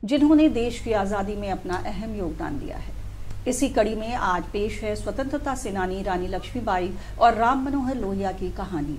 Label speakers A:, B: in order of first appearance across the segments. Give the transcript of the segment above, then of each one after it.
A: जिन्होंने देश की आज़ादी में अपना अहम योगदान दिया है। इसी कड़ी में आज पेश है स्वतंत्रता सेनानी रानी लक्ष्मीबाई और राम मनोहर लोहिया की कहानी।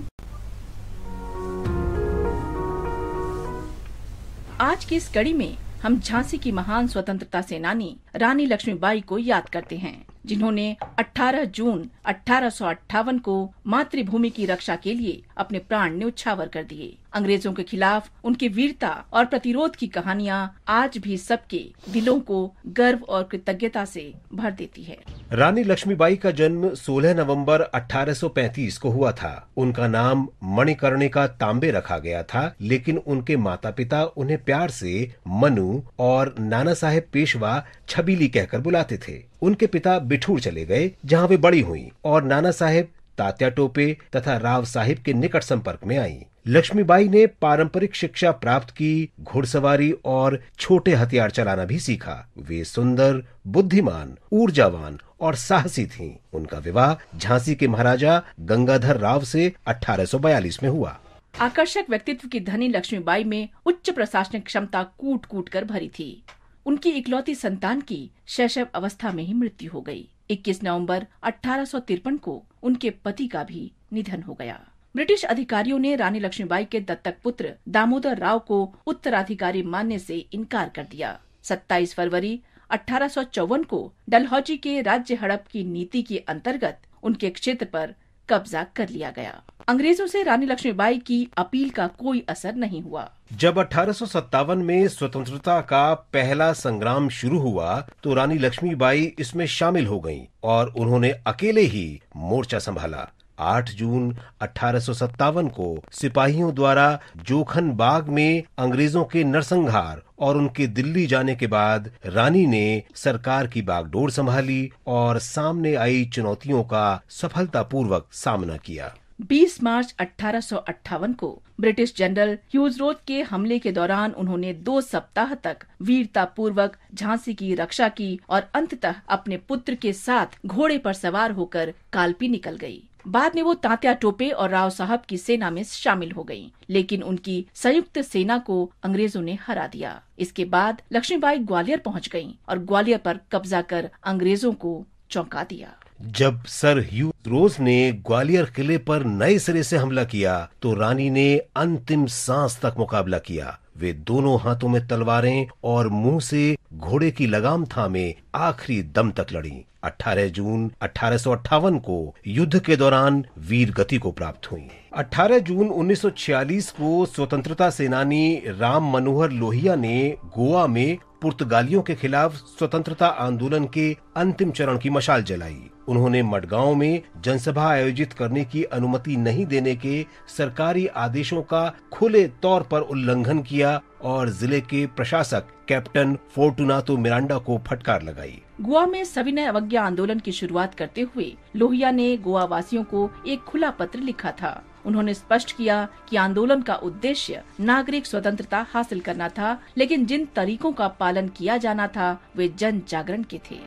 B: आज की इस कड़ी में हम झांसी की महान स्वतंत्रता सेनानी रानी लक्ष्मीबाई को याद करते हैं, जिन्होंने 18 जून 1858 को मातृभूमि की रक्षा के लिए अपने प्राण न्यौछावर कर दिए। अंग्रेजों के खिलाफ उनकी वीरता और प्रतिरोध की कहानियां आज भी सबके दिलों को गर्व और कृतज्ञता से भर देती है।
C: रानी लक्ष्मीबाई का जन्म 16 नवंबर 1835 को हुआ था। उनका नाम मणिकर्णिका तांबे रखा गया था, लेकिन उनके माता पिता उन्हें प्यार से मनु और नाना साहेब पेशवा छबीली कहकर बुलाते थे। उनके पिता बिठूर चले गए, जहाँ वे बड़ी हुई और नाना साहेब तात्या टोपे तथा राव साहिब के निकट संपर्क में आईं। लक्ष्मीबाई ने पारंपरिक शिक्षा प्राप्त की, घुड़सवारी और छोटे हथियार चलाना भी सीखा। वे सुंदर, बुद्धिमान, ऊर्जावान और साहसी थीं। उनका विवाह झांसी के महाराजा गंगाधर राव से 1842 में हुआ।
B: आकर्षक व्यक्तित्व की धनी लक्ष्मीबाई में उच्च प्रशासनिक क्षमता कूट कूट कर भरी थी। उनकी इकलौती संतान की शैशव अवस्था में ही मृत्यु हो गई। 21 नवंबर 1853 को उनके पति का भी निधन हो गया। ब्रिटिश अधिकारियों ने रानी लक्ष्मीबाई के दत्तक पुत्र दामोदर राव को उत्तराधिकारी मानने से इनकार कर दिया। 27 फरवरी 1854 को डलहौजी के राज्य हड़प की नीति के अंतर्गत उनके क्षेत्र पर कब्जा कर लिया गया। अंग्रेजों से रानी लक्ष्मीबाई की अपील का कोई असर नहीं हुआ।
C: जब 1857 में स्वतंत्रता का पहला संग्राम शुरू हुआ तो रानी लक्ष्मीबाई इसमें शामिल हो गईं और उन्होंने अकेले ही मोर्चा संभाला। 8 जून 1857 को सिपाहियों द्वारा जोखन बाग में अंग्रेजों के नरसंहार और उनके दिल्ली जाने के बाद रानी ने सरकार की बागडोर संभाली और सामने आई चुनौतियों का सफलतापूर्वक सामना किया।
B: 20 मार्च 1858 को ब्रिटिश जनरल ह्यूज रोज के हमले के दौरान उन्होंने 2 सप्ताह तक वीरता पूर्वक झांसी की रक्षा की और अंततः अपने पुत्र के साथ घोड़े पर सवार होकर कालपी निकल गई। बाद में वो तात्या टोपे और राव साहब की सेना में शामिल हो गयीं, लेकिन उनकी संयुक्त सेना को अंग्रेजों ने हरा दिया। इसके बाद लक्ष्मीबाई ग्वालियर पहुंच गईं और ग्वालियर पर कब्जा कर अंग्रेजों को चौंका दिया।
C: जब सर ह्यूज रोज ने ग्वालियर किले पर नए सिरे से हमला किया तो रानी ने अंतिम सांस तक मुकाबला किया। वे दोनों हाथों में तलवारें और मुंह से घोड़े की लगाम थामे आखिरी दम तक लड़ी। 18 जून 1858 को युद्ध के दौरान वीर गति को प्राप्त हुई। 18 जून 1946 को स्वतंत्रता सेनानी राम मनोहर लोहिया ने गोवा में पुर्तगालियों के खिलाफ स्वतंत्रता आंदोलन के अंतिम चरण की मशाल जलाई। उन्होंने मडगांव में जनसभा आयोजित करने की अनुमति नहीं देने के सरकारी आदेशों का खुले तौर पर उल्लंघन किया और जिले के प्रशासक कैप्टन फोर्टुनातो मिरांडा को फटकार लगाई।
B: गोवा में सविनय अवज्ञा आंदोलन की शुरुआत करते हुए लोहिया ने गोवा वासियों को एक खुला पत्र लिखा था। उन्होंने स्पष्ट किया कि आंदोलन का उद्देश्य नागरिक स्वतंत्रता हासिल करना था, लेकिन जिन तरीकों का पालन किया जाना था वे जन जागरण के थे।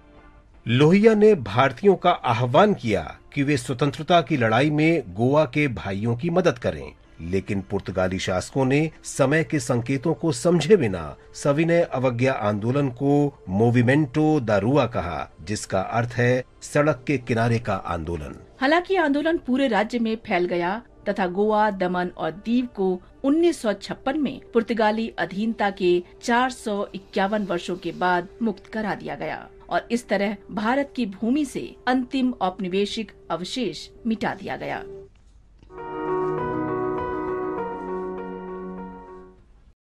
C: लोहिया ने भारतीयों का आह्वान किया कि वे स्वतंत्रता की लड़ाई में गोवा के भाइयों की मदद करें, लेकिन पुर्तगाली शासकों ने समय के संकेतों को समझे बिना सविनय अवज्ञा आंदोलन को मोविमेंटो दा रुआ कहा, जिसका अर्थ है सड़क के किनारे का आंदोलन।
B: हालांकि आंदोलन पूरे राज्य में फैल गया तथा गोवा, दमन और दीव को 1956 में पुर्तगाली अधीनता के 451 वर्षों के बाद मुक्त करा दिया गया और इस तरह भारत की भूमि से अंतिम औपनिवेशिक अवशेष मिटा दिया गया।